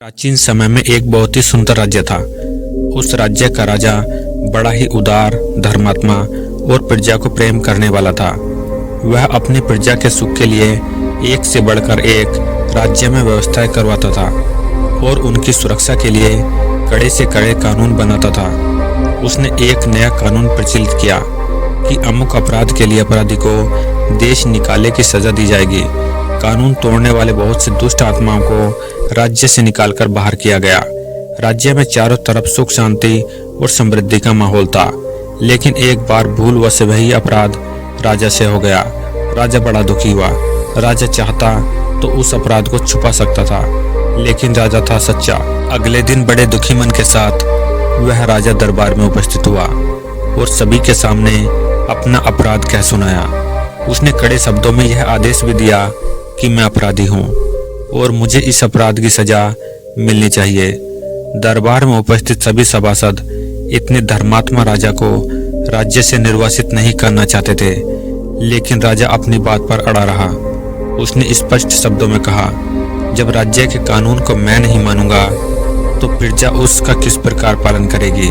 प्राचीन समय में एक बहुत ही सुंदर राज्य था। उस राज्य का राजा बड़ा ही उदार, धर्मात्मा और प्रजा को प्रेम करने वाला था। वह अपनी प्रजा के सुख के लिए एक से बढ़कर एक राज्य में व्यवस्थाएं करवाता था और उनकी सुरक्षा के लिए कड़े से कड़े कानून बनाता था। उसने एक नया कानून प्रचलित किया कि अमुक अपराध के लिए अपराधी को देश निकाले की सजा दी जाएगी। कानून तोड़ने वाले बहुत से दुष्ट आत्माओं को राज्य से निकालकर बाहर किया गया। राज्य में चारों तरफ सुख शांति और समृद्धि का माहौल था, लेकिन एक बार भूलवश वही अपराध राजा से हो गया। राजा बड़ा दुखी हुआ। राजा चाहता तो उस अपराध को छुपा सकता था, लेकिन राजा था सच्चा। अगले दिन बड़े दुखी मन के साथ वह राजा दरबार में उपस्थित हुआ और सभी के सामने अपना अपराध कह सुनाया। उसने कड़े शब्दों में यह आदेश भी दिया कि मैं अपराधी हूँ और मुझे इस अपराध की सजा मिलनी चाहिए। दरबार में उपस्थित सभी सभासद इतने धर्मात्मा राजा को राज्य से निर्वासित नहीं करना चाहते थे, लेकिन राजा अपनी बात पर अड़ा रहा। उसने स्पष्ट शब्दों में कहा, जब राज्य के कानून को मैं नहीं मानूंगा तो प्रजा उसका किस प्रकार पालन करेगी,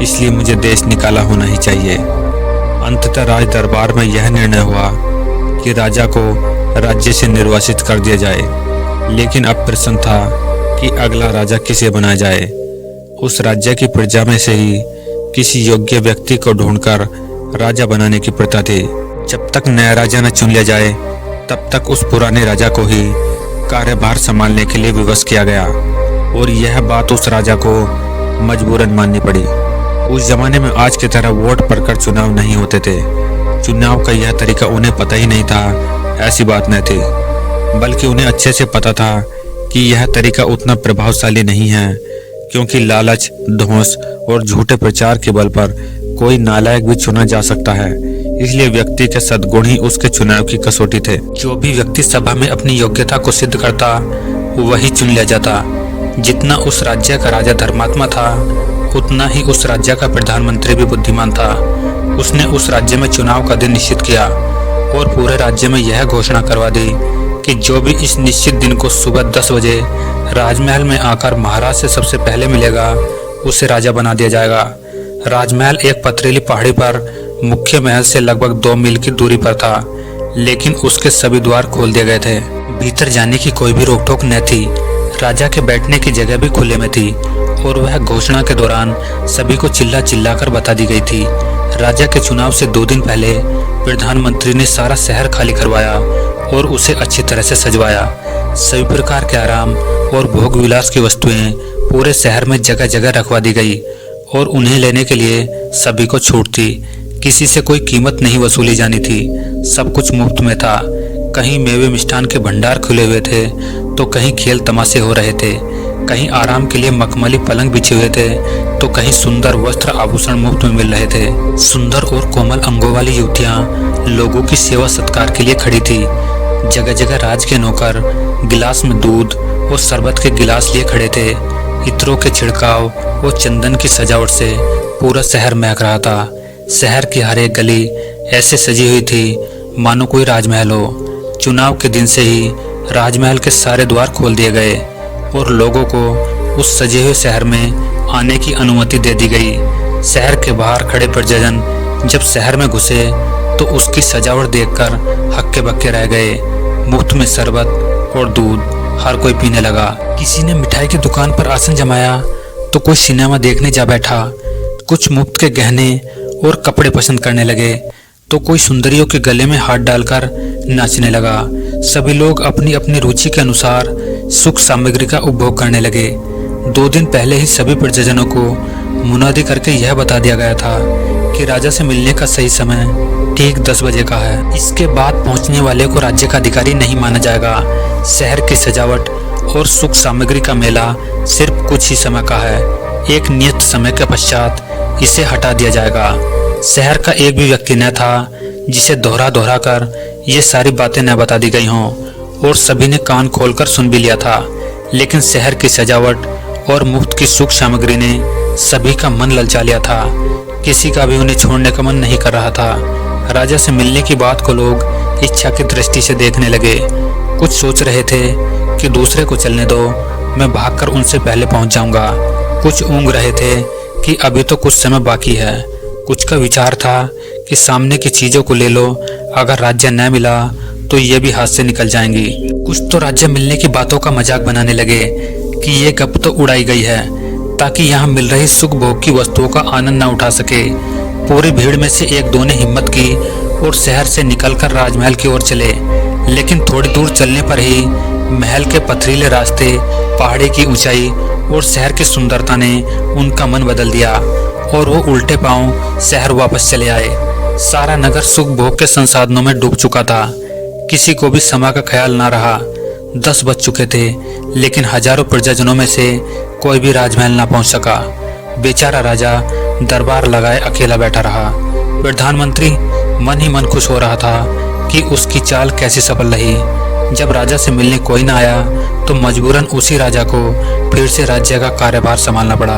इसलिए मुझे देश निकाला होना ही चाहिए। अंततः राज दरबार में यह निर्णय हुआ कि राजा को राज्य से निर्वासित कर दिया जाए, लेकिन अब प्रश्न था कि अगला राजा किसे बनाया जाए। उस राज्य की प्रजा में से ही किसी योग्य व्यक्ति को ढूंढकर राजा बनाने की प्रथा थी। जब तक नया राजा न चुन लिया जाए तब तक उस पुराने राजा को ही कार्यभार संभालने के लिए विवश किया गया और यह बात उस राजा को मजबूरन माननी पड़ी। उस जमाने में आज की तरह वोट पड़कर चुनाव नहीं होते थे। चुनाव का यह तरीका उन्हें पता ही नहीं था, ऐसी बात न थी, बल्कि उन्हें अच्छे से पता था कि यह तरीका उतना प्रभावशाली नहीं है, क्योंकि लालच, धौंस और झूठे प्रचार के बल पर कोई नालायक भी चुना जा सकता है। इसलिए व्यक्ति के सद्गुण ही उसके चुनाव की कसौटी थे। जो भी व्यक्ति सभा में अपनी योग्यता को सिद्ध करता वही चुन लिया जाता। जितना उस राज्य का राजा धर्मात्मा था, उतना ही उस राज्य का प्रधानमंत्री भी बुद्धिमान था। उसने उस राज्य में चुनाव का दिन निश्चित किया और पूरे राज्य में यह घोषणा करवा दी कि जो भी इस निश्चित दिन को सुबह 10 बजे राजमहल में आकर महाराज से सबसे पहले मिलेगा, उसे राजा बना दिया जाएगा। राजमहल एक पथरीली पहाड़ी पर मुख्य महल से लगभग 2 मील की दूरी पर था, लेकिन उसके सभी द्वार खोल दिए गए थे। भीतर जाने की कोई भी रोक-टोक न थी। राजा के बैठने की जगह भी खुले में थी और वह घोषणा के दौरान सभी को चिल्ला चिल्ला कर बता दी गई थी। राजा के चुनाव से 2 दिन पहले प्रधानमंत्री ने सारा शहर खाली करवाया और उसे अच्छी तरह से सजवाया। सभी प्रकार के आराम और भोग विलास की वस्तुएं पूरे शहर में जगह जगह रखवा दी गई और उन्हें लेने के लिए सभी को छूट थी। किसी से कोई कीमत नहीं वसूली जानी थी। सब कुछ मुफ्त में था। कहीं मेवे मिष्ठान के भंडार खुले हुए थे तो कहीं खेल तमाशे हो रहे थे। कहीं आराम के लिए मखमली पलंग बिछे हुए थे तो कहीं सुंदर वस्त्र आभूषण मुफ्त में मिल रहे थे। सुंदर और कोमल अंगों वाली युवतियां लोगों की सेवा सत्कार के लिए खड़ी थी। जगह जगह राज के नौकर गिलास में दूध और शरबत के गिलास लिए खड़े थे। इत्रों के छिड़काव और चंदन की सजावट से पूरा शहर महक रहा था। शहर की हर एक गली ऐसे सजी हुई थी मानो कोई राजमहल हो। चुनाव के दिन से ही राजमहल के सारे द्वार खोल दिए गए और लोगों को उस सजे हुए शहर में आने की अनुमति दे दी गई। शहर के बाहर खड़े प्रजाजन जब शहर में घुसे तो उसकी सजावट देखकर हक्के बक्के रह गए। मुफ्त में शरबत और दूध हर कोई पीने लगा। किसी ने मिठाई की दुकान पर आसन जमाया तो कोई सिनेमा देखने जा बैठा। कुछ मुफ्त के गहने और कपड़े पसंद करने लगे तो कोई सुंदरियों के गले में हाथ डालकर नाचने लगा। सभी लोग अपनी अपनी रुचि के अनुसार सुख सामग्री का उपभोग करने लगे। 2 दिन पहले ही सभी प्रजाजनों को मुनादी करके यह बता दिया गया था कि राजा से मिलने का सही समय ठीक 10 बजे का है। इसके बाद पहुंचने वाले को राज्य का अधिकारी नहीं माना जाएगा। शहर की सजावट और सुख सामग्री का मेला सिर्फ कुछ ही समय का है। एक नियत समय के पश्चात इसे हटा दिया जाएगा। शहर का एक भी व्यक्ति न था जिसे दोहरा दोहरा कर ये सारी बातें न बता दी गई हों और सभी ने कान खोलकर सुन भी लिया था, लेकिन शहर की सजावट और मुफ्त की सुख सामग्री ने सभी का मन ललचा लिया था। किसी का भी उन्हें छोड़ने का मन नहीं कर रहा था। राजा से मिलने की बात को लोग इच्छा की दृष्टि से देखने लगे। कुछ सोच रहे थे कि दूसरे को चलने दो, मैं भागकर उनसे पहले पहुंच जाऊंगा। कुछ ऊँग रहे थे कि अभी तो कुछ समय बाकी है। कुछ का विचार था कि सामने की चीजों को ले लो, अगर राज्य न मिला तो ये भी हाथ से निकल जाएंगी। कुछ तो राज्य मिलने की बातों का मजाक बनाने लगे कि ये गप तो उड़ाई गई है, ताकि यहाँ मिल रही सुख भोग की वस्तुओं का आनंद न उठा सके। पूरी भीड़ में से एक दो ने हिम्मत की और शहर से निकलकर राजमहल की ओर चले, लेकिन थोड़ी दूर चलने पर ही महल के पथरीले रास्ते, पहाड़ी की ऊंचाई और शहर की सुंदरता ने उनका मन बदल दिया और वो उल्टे पांव शहर वापस चले आए। सारा नगर सुख भोग के संसाधनों में डूब चुका था। किसी को भी समय का ख्याल ना रहा। 10 बज चुके थे, लेकिन हजारों प्रजाजनों में से कोई भी राजमहल ना पहुंच सका। बेचारा राजा दरबार लगाए अकेला बैठा रहा। प्रधानमंत्री मन ही मन खुश हो रहा था कि उसकी चाल कैसी सफल रही। जब राजा से मिलने कोई ना आया तो मजबूरन उसी राजा को फिर से राज्य का कार्यभार संभालना पड़ा।